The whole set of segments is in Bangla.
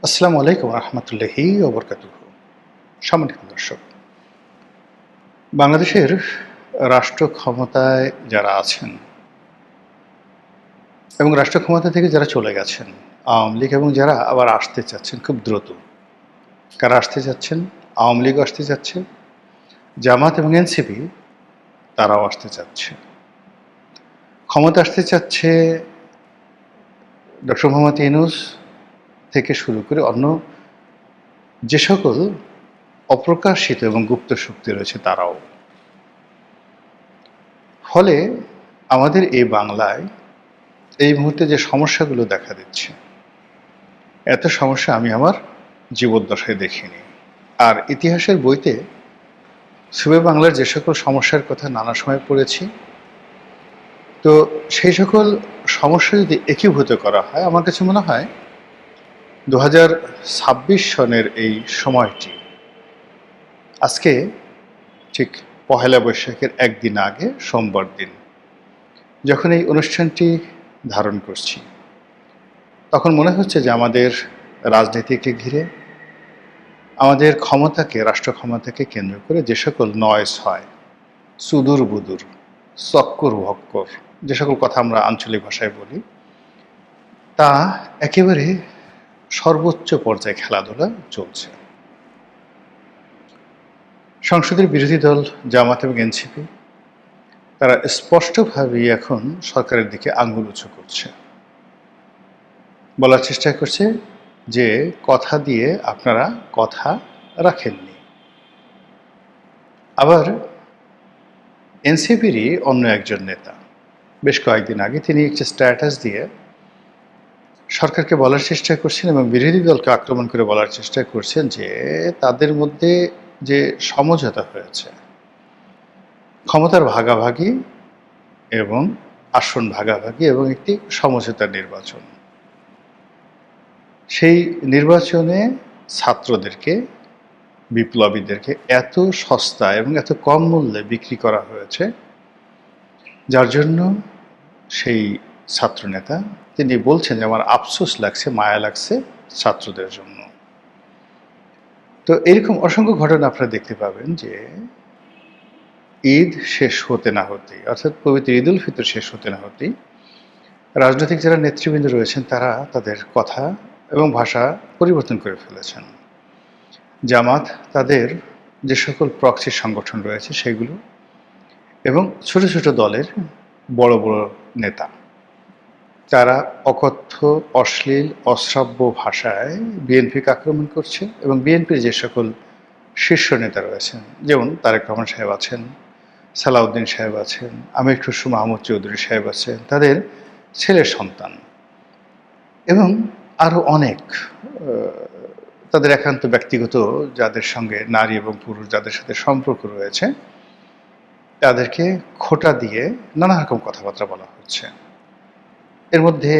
আসসালামু আলাইকুম রহমতুল্লাহি ওবরকাতুহু। সম্মানিত দর্শক, বাংলাদেশের রাষ্ট্র ক্ষমতায় যারা আছেন এবং রাষ্ট্র ক্ষমতা থেকে যারা চলে গেছেন, আওয়ামী লীগ এবং যারা আবার আসতে চাচ্ছেন খুব দ্রুত, কারা আসতে চাচ্ছেন? আওয়ামী লীগও আসতে চাচ্ছে, জামাত এবং এনসিপি তারাও আসতে চাচ্ছে। ক্ষমতা আসতে চাচ্ছে ডক্টর মোহাম্মদ ইউনূস থেকে শুরু করে অন্য যে সকল অপ্রকাশিত এবং গুপ্ত শক্তি রয়েছে তারাও। ফলে আমাদের এই বাংলায় এই মুহূর্তে যে সমস্যাগুলো দেখা দিচ্ছে, এত সমস্যা আমি আমার জীবদ্দশায় দেখিনি। আর ইতিহাসের বইতে সুবে বাংলার যে সকল সমস্যার কথা নানা সময় পড়েছি, তো সেই সকল সমস্যা যদি একীভূত করা হয়, আমার কাছে মনে হয় 2026 সনের এই সময়টি, আজকে ঠিক পহেলা বৈশাখের একদিন আগে সোমবার দিন যখন এই অনুষ্ঠানটি ধারণ করছি, তখন মনে হচ্ছে যে আমাদের রাজনীতিকে ঘিরে, আমাদের ক্ষমতাকে, রাষ্ট্র ক্ষমতাকে কেন্দ্র করে যে সকল নয়েজ হয়, সুদূর বুদুর, চক্কর ভক্কর, যে সকল কথা আমরা আঞ্চলিক ভাষায় বলি, তা একেবারে সর্বোচ্চ পর্যায়ে খেলাধুলা চলছে। সংসদের বিরোধী দল জামাত এবং এনসিপি তারা স্পষ্টভাবেই এখন সরকারের দিকে আঙুল উঁচু করছে, বলার চেষ্টা করছে যে কথা দিয়ে আপনারা কথা রাখেননি। আবার এনসিপিরই অন্য একজন নেতা বেশ কয়েকদিন আগে তিনি একটা স্ট্যাটাস দিয়ে সরকারকে বলার চেষ্টা করছেন এবং বিরোধী দলকে আক্রমণ করে বলার চেষ্টা করছেন যে তাদের মধ্যে যে সমঝোতা হয়েছে, ক্ষমতার ভাগাভাগি এবং আসন ভাগাভাগি এবং একটি সমঝোতার নির্বাচন, সেই নির্বাচনে ছাত্রদেরকে, বিপ্লবীদেরকে এত সস্তা এবং এত কম মূল্যে বিক্রি করা হয়েছে, যার জন্য সেই ছাত্রনেতা তিনি বলছেন যে আমার আফসোস লাগছে, মায়া লাগছে ছাত্রদের জন্য। তো এরকম অসংখ্য ঘটনা আপনারা দেখতে পাবেন যে ঈদ শেষ হতে না হতেই, অর্থাৎ পবিত্র ঈদ উল ফিতর শেষ হতে না হতেই রাজনৈতিক যারা নেতৃবৃন্দ রয়েছেন তারা তাদের কথা এবং ভাষা পরিবর্তন করে ফেলেছেন। জামাত তাদের যে সকল প্রক্সি সংগঠন রয়েছে সেগুলো এবং ছোট ছোট দলের বড় বড় নেতা, তারা অকথ্য, অশ্লীল, অশ্রাব্য ভাষায় বিএনপিকে আক্রমণ করছে এবং বিএনপির যে সকল শীর্ষ নেতা রয়েছেন, যেমন তারেক রহমান সাহেব আছেন, সালাউদ্দিন সাহেব আছেন, আমির খসরু মাহমুদ চৌধুরী সাহেব আছেন, তাদের ছেলের সন্তান এবং আরও অনেক তাদের একান্ত ব্যক্তিগত যাদের সঙ্গে নারী এবং পুরুষ যাদের সাথে সম্পর্ক রয়েছে, তাদেরকে খোঁটা দিয়ে নানা রকম কথাবার্তা বলা হচ্ছে। এর মধ্যে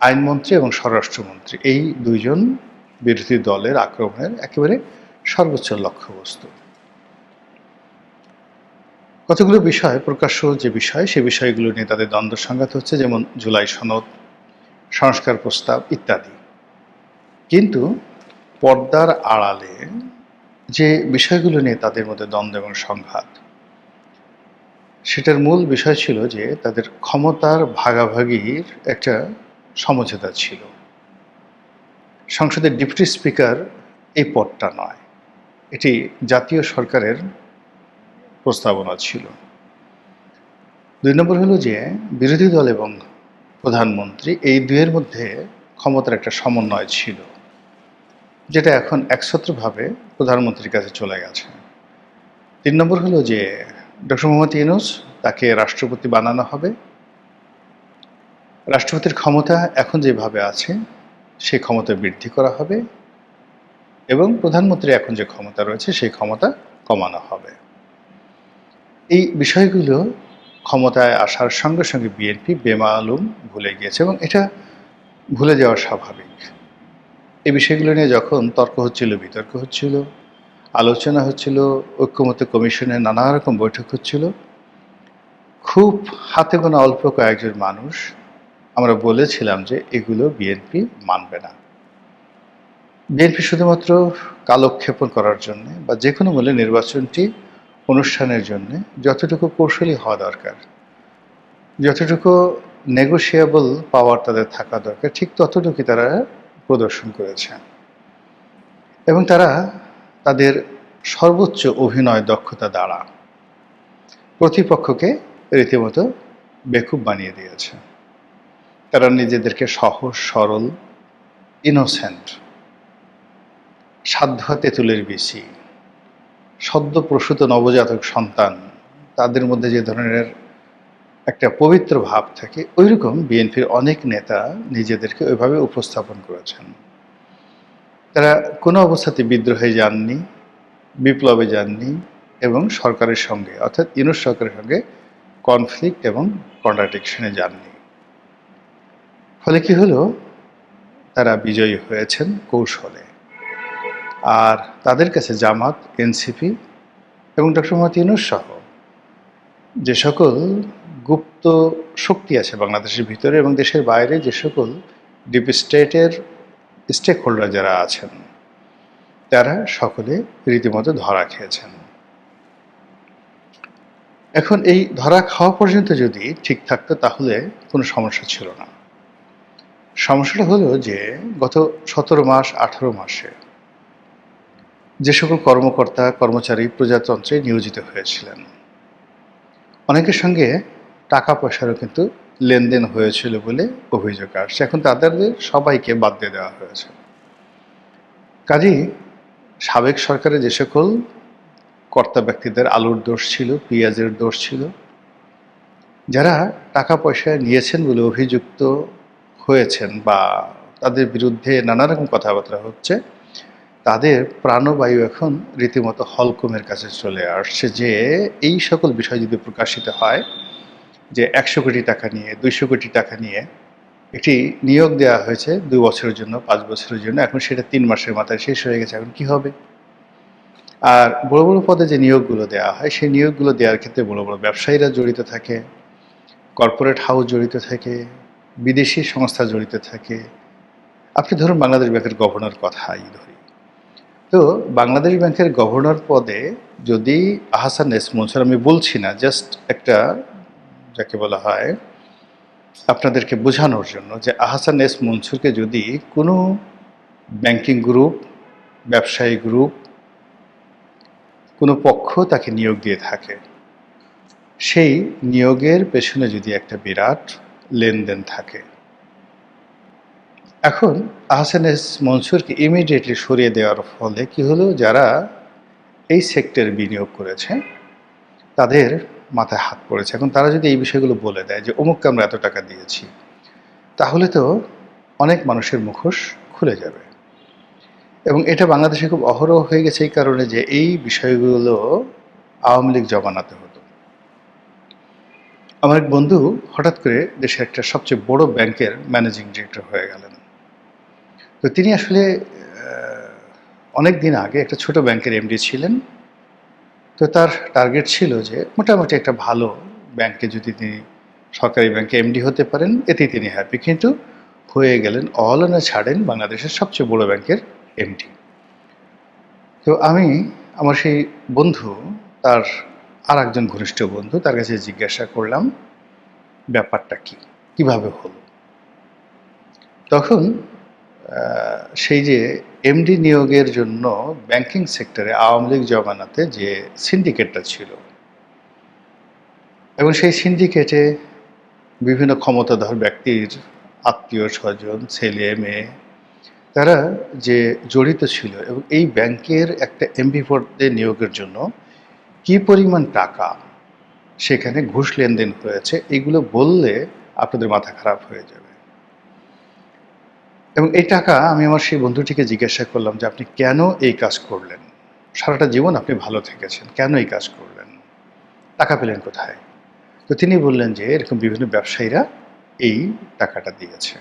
আইনমন্ত্রী এবং স্বরাষ্ট্রমন্ত্রী এই দুইজন বিরোধী দলের আক্রমণের একেবারে সর্বোচ্চ লক্ষ্যবস্তু। কতগুলো বিষয়, প্রকাশ্য যে বিষয়, সে বিষয়গুলো নিয়ে তাদের দ্বন্দ্ব সংঘাত হচ্ছে, যেমন জুলাই সনদ, সংস্কার প্রস্তাব ইত্যাদি। কিন্তু পর্দার আড়ালে যে বিষয়গুলো নিয়ে তাদের মধ্যে দ্বন্দ্ব এবং সংঘাত, সেটার মূল বিষয় ছিল যে তাদের ক্ষমতার ভাগাভাগির একটা সমঝোতা ছিল। সংসদের ডেপুটি স্পিকার এই পদটা নয়, এটি জাতীয় সরকারের প্রস্তাবনা ছিল। ২ নম্বর হলো যে বিরোধী দল এবং প্রধানমন্ত্রী এই দুয়ের মধ্যে ক্ষমতার একটা সমন্বয় ছিল, যেটা এখন একছত্রভাবে প্রধানমন্ত্রীর কাছে চলে গেছে। ৩ নম্বর হলো যে ডক্টর মোহাম্মদ ইউনূস তাকে রাষ্ট্রপতি বানানো হবে। রাষ্ট্রপতির ক্ষমতা এখন যেভাবে আছে সেই ক্ষমতা বৃদ্ধি করা হবে এবং প্রধানমন্ত্রীর এখন যে ক্ষমতা রয়েছে সেই ক্ষমতা কমানো হবে। এই বিষয়গুলো ক্ষমতায় আসার সঙ্গে সঙ্গে বিএনপি বেমালুম ভুলে গিয়েছে এবং এটা ভুলে যাওয়া স্বাভাবিক। এই বিষয়গুলো নিয়ে যখন তর্ক হচ্ছিল, বিতর্ক হচ্ছিল, আলোচনা হচ্ছিল, ঐক্যমত্য কমিশনে নানা রকম বৈঠক হচ্ছিল, খুব হাতে গোনা অল্প কয়েকজন মানুষ আমরা বলেছিলাম যে এগুলো বিএনপি মানবে না। বিএনপি শুধুমাত্র কালক্ষেপণ করার জন্য বা যে কোনো মূল্যে নির্বাচনটি অনুষ্ঠানের জন্য যতটুকু কৌশলী হওয়া দরকার, যতটুকু নেগোশিয়েবল পাওয়ার তাদের থাকা দরকার, ঠিক ততটুকুই তারা প্রদর্শন করেছে। এবং তারা তাদের সর্বোচ্চ অভিনয় দক্ষতা দ্বারা প্রতিপক্ষকে রীতিমতো বেকুব বানিয়ে দিয়েছে। তারা নিজেদেরকে সহজ সরল, ইনোসেন্ট, সাধ্য তেঁতুলের বিচি, সদ্য প্রসূত নবজাতক সন্তান, তাদের মধ্যে যে ধরনের একটা পবিত্র ভাব থাকে, ওইরকম বিএনপির অনেক নেতা নিজেদেরকে ওইভাবে উপস্থাপন করেছেন। তারা কোনো অবস্থাতে বিদ্রোহে যাননি, বিপ্লবে যাননি এবং সরকারের সঙ্গে অর্থাৎ ইউনূস সরকারের সঙ্গে কনফ্লিক্ট এবং কন্ট্রাডিকশনে যাননি। ফলে কি হলো, তারা বিজয়ী হয়েছেন কৌশলে। আর তাদের কাছে জামাত, এনসিপি এবং ডক্টর মোহাম্মদ ইউনূস সহ যে সকল গুপ্ত শক্তি আছে বাংলাদেশের ভিতরে এবং দেশের বাইরে, যে সকল ডিপ স্টেটের স্টেক হোল্ডার যারা আছেন, তারা সকলে রীতিমতো ধরা খেয়েছেন। এখন এই ধরা খাওয়া পর্যন্ত যদি ঠিক থাকতো তাহলে কোনো সমস্যা ছিল না। সমস্যাটা হলো যে গত 17 মাস 18 মাসে যে সকল কর্মকর্তা কর্মচারী প্রজাতন্ত্রে নিয়োজিত হয়েছিলেন, অনেকের সঙ্গে টাকা পয়সারও কিন্তু লেনদেন হয়েছিল বলে অভিযোগ আসছে। এখন তাদের সবাইকে বাদ দিয়ে দেওয়া হয়েছে। কাজেই সাবেক সরকারে যে সকল কর্তা ব্যক্তিদের আলুর দোষ ছিল, পেঁয়াজের দোষ ছিল, যারা টাকা পয়সা নিয়েছেন বলে অভিযুক্ত হয়েছেন বা তাদের বিরুদ্ধে নানা রকম কথাবার্তা হচ্ছে, তাদের প্রাণবায়ু এখন রীতিমতো হলকমের কাছে চলে আসছে যে এই সকল বিষয় যদি প্রকাশিত হয় যে 100 কোটি টাকা নিয়ে, 200 কোটি টাকা নিয়ে একটি নিয়োগ দেওয়া হয়েছে 2 বছরের জন্য, 5 বছরের জন্য, এখন সেটা 3 মাসের মাথায় শেষ হয়ে গেছে, এখন কি হবে? আর বড় বড় পদে যে নিয়োগগুলো দেওয়া হয়, সেই নিয়োগগুলো দেওয়ার ক্ষেত্রে বড় বড় ব্যবসায়ীরা জড়িত থাকে, কর্পোরেট হাউস জড়িত থাকে, বিদেশি সংস্থা জড়িত থাকে। আপনি ধরুন বাংলাদেশ ব্যাংকের গভর্নর কথাই ধরি, তো বাংলাদেশ ব্যাংকের গভর্নর পদে যদি আহসান এস মনসুর, আমি বলছি না, জাস্ট একটা যাকে বলা হয় আপনাদেরকে বোঝানোর জন্য, যে আহসান এস মনসুরকে যদি কোনো ব্যাংকিং গ্রুপ, ব্যবসায়ী গ্রুপ, কোনো পক্ষ তাকে নিয়োগ দিয়ে থাকে, সেই নিয়োগের পেছনে যদি একটা বিরাট লেনদেন থাকে, এখন আহসান এস মনসুরকে ইমিডিয়েটলি সরিয়ে দেওয়ার ফলে কি হলো, যারা এই সেক্টরে বিনিয়োগ করেছে তাদের মাথায় হাত পড়েছে। এখন তারা যদি এই বিষয়গুলো বলে দেয় যে অমুককে আমরা এত টাকা দিয়েছি, তাহলে তো অনেক মানুষের মুখোশ খুলে যাবে। এবং এটা বাংলাদেশে খুব অহরহ হয়ে গেছে এই কারণে যে এই বিষয়গুলো আওয়ামী লীগ জমানাতে হতো। আমার এক বন্ধু হঠাৎ করে দেশের একটা সবচেয়ে বড় ব্যাংকের ম্যানেজিং ডিরেক্টর হয়ে গেলেন। তো তিনি আসলে অনেক দিন আগে একটা ছোট ব্যাংকের এমডি ছিলেন। তো তার টার্গেট ছিল যে মোটামুটি একটা ভালো ব্যাংকে যদি তিনি সরকারি ব্যাংকে এমডি হতে পারেন, এতেই তিনি হ্যাপি। কিন্তু হয়ে গেলেন অহলনে ছাড়েন বাংলাদেশের সবচেয়ে বড় ব্যাংকের এমডি। তো আমি আমার সেই বন্ধু, তার আর একজন ঘনিষ্ঠ বন্ধু, তার কাছে জিজ্ঞাসা করলাম ব্যাপারটা কি, কিভাবে হলো। তখন সেই যে এমডি নিয়োগের জন্য ব্যাংকিং সেক্টরে আওয়ামী লীগ জমানাতে যে সিন্ডিকেটটা ছিল, এবং সেই সিন্ডিকেটে বিভিন্ন ক্ষমতাধর ব্যক্তির আত্মীয় স্বজন, ছেলে মেয়ে, তারা যে জড়িত ছিল, এবং এই ব্যাংকের একটা এমডি পদে নিয়োগের জন্য কি পরিমাণ টাকা সেখানে ঘুষ লেনদেন হয়েছে, এগুলো বললে আপনাদের মাথা খারাপ হয়ে যাবে। এবং এই টাকা আমি আমার সেই বন্ধুটিকে জিজ্ঞাসা করলাম যে আপনি কেন এই কাজ করলেন, সারাটা জীবন আপনি ভালো থেকেছেন, কেন এই কাজ করলেন, টাকা পেলেন কোথায়? তো তিনি বললেন যে এরকম বিভিন্ন ব্যবসায়ীরা এই টাকাটা দিয়েছে।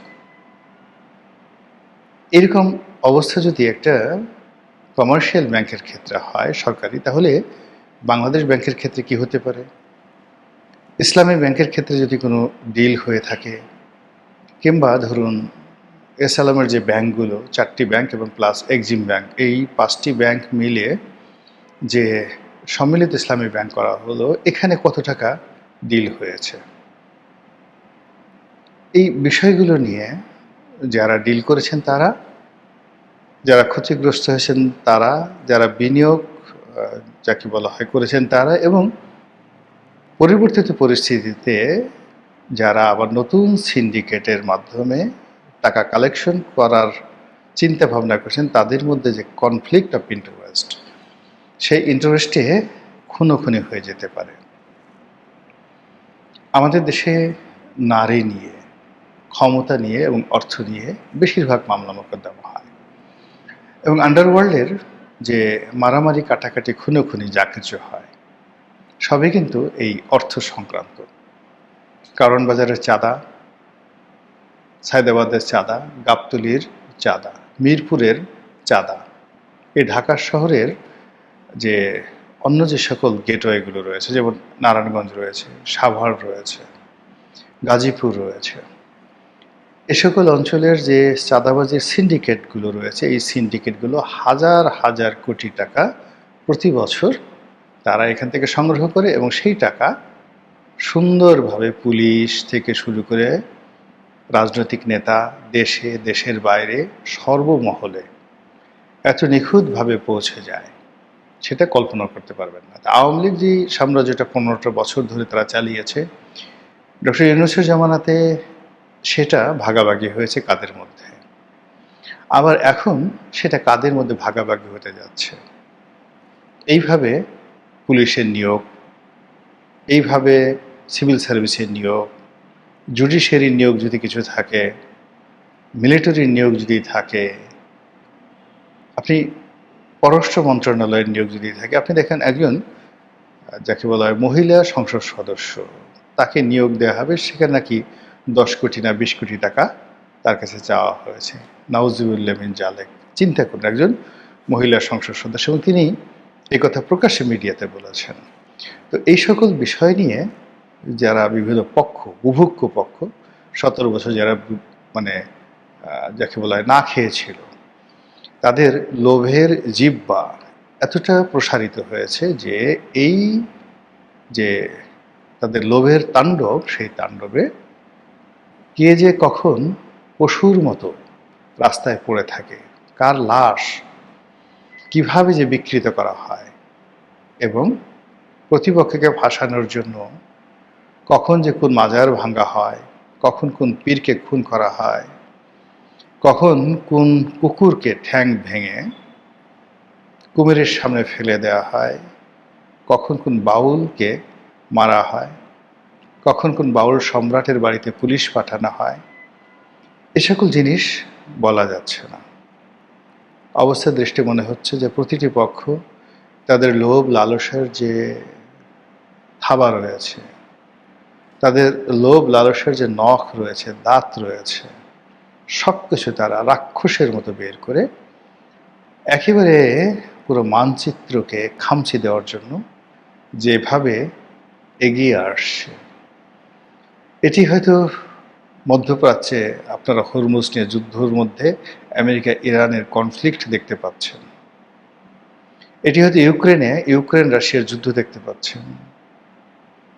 এরকম অবস্থা যদি একটা কমার্শিয়াল ব্যাংকের ক্ষেত্রে হয়, সরকারি, তাহলে বাংলাদেশ ব্যাংকের ক্ষেত্রে কি হতে পারে? ইসলামী ব্যাংকের ক্ষেত্রে যদি কোনো ডিল হয়ে থাকে, কিংবা ধরুন এস আলমের যে ব্যাংকগুলো, 4টি ব্যাংক এবং প্লাস এক্সিম ব্যাংক, এই 5টি ব্যাংক মিলে যে সম্মিলিত ইসলামী ব্যাংক করা হলো, এখানে কত টাকা ডিল হয়েছে, এই বিষয়গুলো নিয়ে যারা ডিল করেছেন তারা, যারা ক্ষতিগ্রস্ত হয়েছেন তারা, যারা বিনিয়োগ যাকে বলা হয় করেছেন তারা, এবং পরিবর্তিত পরিস্থিতিতে যারা আবার নতুন সিন্ডিকেটের মাধ্যমে টাকা কালেকশন করার চিন্তা ভাবনা করছেন, তাদের মধ্যে যে কনফ্লিক্ট অফ ইন্টারেস্ট, সেই ইন্টারেস্টে খুনোখুনি হয়ে যেতে পারে। আমাদের দেশে নারী নিয়ে, ক্ষমতা নিয়ে এবং অর্থ নিয়ে বেশিরভাগ মামলা মোকদ্দমা হয়, এবং আন্ডারওয়ার্ল্ডের যে মারামারি কাটাকাটি খুনোখুনি যা কিছু হয় সবই কিন্তু এই অর্থ সংক্রান্ত। কারণ বাজারের চাঁদা, সায়দাবাদের চাঁদা, গাবতলীর চাঁদা, মিরপুরের চাঁদা, এই ঢাকা শহরের যে অন্য যে সকল গেটওয়েগুলো রয়েছে, যেমন নারায়ণগঞ্জ রয়েছে, সাভার রয়েছে, গাজীপুর রয়েছে, এ সকল অঞ্চলের যে চাঁদাবাজির সিন্ডিকেটগুলো রয়েছে, এই সিন্ডিকেটগুলো হাজার হাজার কোটি টাকা প্রতি বছর তারা এখান থেকে সংগ্রহ করে, এবং সেই টাকা সুন্দরভাবে পুলিশ থেকে শুরু করে রাজনৈতিক নেতা, দেশে দেশের বাইরে সর্বমহলে এত নিখুঁতভাবে পৌঁছে যায়, সেটা কল্পনা করতে পারবেন না। আওয়ামী লীগ যে সাম্রাজ্যটা 15টা বছর ধরে তারা চালিয়েছে, ডক্টর ইউনূসের জামানাতে সেটা ভাগাভাগি হয়েছে কাদের মধ্যে, আবার এখন সেটা কাদের মধ্যে ভাগাভাগি হতে যাচ্ছে। এইভাবে পুলিশের নিয়োগ, এইভাবে সিভিল সার্ভিসের নিয়োগ, জুডিশিয়ারির নিয়োগ যদি কিছু থাকে, মিলিটারির নিয়োগ যদি থাকে, আপনি পররাষ্ট্র মন্ত্রণালয়ের নিয়োগ যদি থাকে, আপনি দেখেন একজন যাকে বলা হয় মহিলা সংসদ সদস্য, তাকে নিয়োগ দেওয়া হবে, সেখানে নাকি 10 কোটি না 20 কোটি টাকা তার কাছে চাওয়া হয়েছে। নাউজুবিল্লাহ মিন জালেক। চিন্তা করুন, একজন মহিলা সংসদ সদস্য, এবং তিনি এই কথা প্রকাশ্যে মিডিয়াতে বলেছেন। তো এই সকল বিষয় নিয়ে যারা বিভিন্ন পক্ষ, বুভুক্ষ পক্ষ, 17 বছর যারা মানে যাকে বলা হয় না খেয়েছিল, তাদের লোভের জিহ্বা এতটা প্রসারিত হয়েছে যে এই যে তাদের লোভের তাণ্ডব, সেই তাণ্ডবে কে যে কখন পশুর মতো রাস্তায় পড়ে থাকে, কার লাশ কিভাবে যে বিকৃত করা হয়, এবং প্রতিপক্ষকে ভাসানোর জন্য কখন যে কোন মাজার ভাঙ্গা হয়, কখন কোন পীরকে খুন করা হয়, কখন কোন কুকুরকে ঠ্যাং ভেঙে কুমিরের সামনে ফেলে দেওয়া হয়, কখন কোন বাউলকে মারা হয়, কখন কোন বাউল সম্রাটের বাড়িতে পুলিশ পাঠানো হয়, এ সকল জিনিস বলা যাচ্ছে না। অবস্থা দৃষ্টি মনে হচ্ছে যে প্রতিটি পক্ষ তাদের লোভ লালসার যে থাবা রয়েছে, তাদের লোভ লালসার যে নখ রয়েছে, দাঁত রয়েছে, সব কিছু তারা রাক্ষসের মতো বের করে একেবারে পুরো মানচিত্রকে খামচি দেওয়ার জন্য যেভাবে এগিয়ে আসছে, এটি হয়তো মধ্যপ্রাচ্যে আপনারা হরমুজ নিয়ে যুদ্ধের মধ্যে আমেরিকা ইরানের কনফ্লিক্ট দেখতে পাচ্ছেন, এটি হয়তো ইউক্রেন রাশিয়ার যুদ্ধ দেখতে পাচ্ছেন,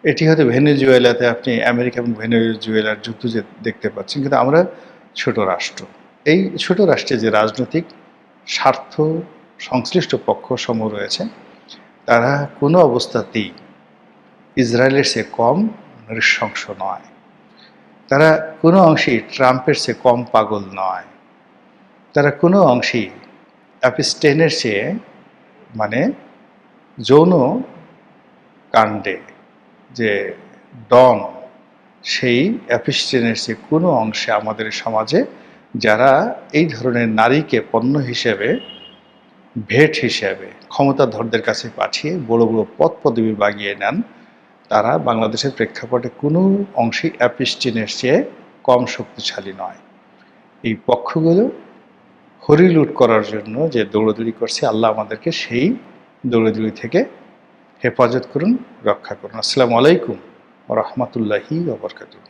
এটি হয়তো ভেনেজুয়েলাতে আপনি আমেরিকা এবং ভেনেজুয়েলার যুদ্ধ দেখতে পাচ্ছেন। কিন্তু আমরা ছোট রাষ্ট্র, এই ছোট রাষ্ট্রে যে রাজনৈতিক স্বার্থ সংশ্লিষ্ট পক্ষ সমূহ রয়েছে, তারা কোনো অবস্থাতেই ইসরায়েলের চেয়ে কম নৃশংস নয়, তারা কোনো অংশেই ট্রাম্পের চেয়ে কম পাগল নয়, তারা কোনো অংশেই অ্যাপস্টেনের চেয়ে মানে যৌন কাণ্ডে যে ডন, সেই অ্যাপস্টেনের চেয়ে কোনো অংশে আমাদের সমাজে যারা এই ধরনের নারীকে পণ্য হিসেবে, ভেট হিসেবে ক্ষমতাধরদের কাছে পাঠিয়ে বড় বড় পদ পদবি বাগিয়ে নেন, তারা বাংলাদেশের প্রেক্ষাপটে কোনো অংশেই অ্যাপস্টেনের চেয়ে কম শক্তিশালী নয়। এই পক্ষগুলো হরিলুট করার জন্য যে দৌড়দৌড়ি করছে, আল্লাহ আমাদেরকে সেই দৌড়দৌড়ি থেকে হেফাজত করুন, রক্ষা করুন। আসসালামু আলাইকুম ওয়া রাহমাতুল্লাহি ওয়া বারাকাতুহু।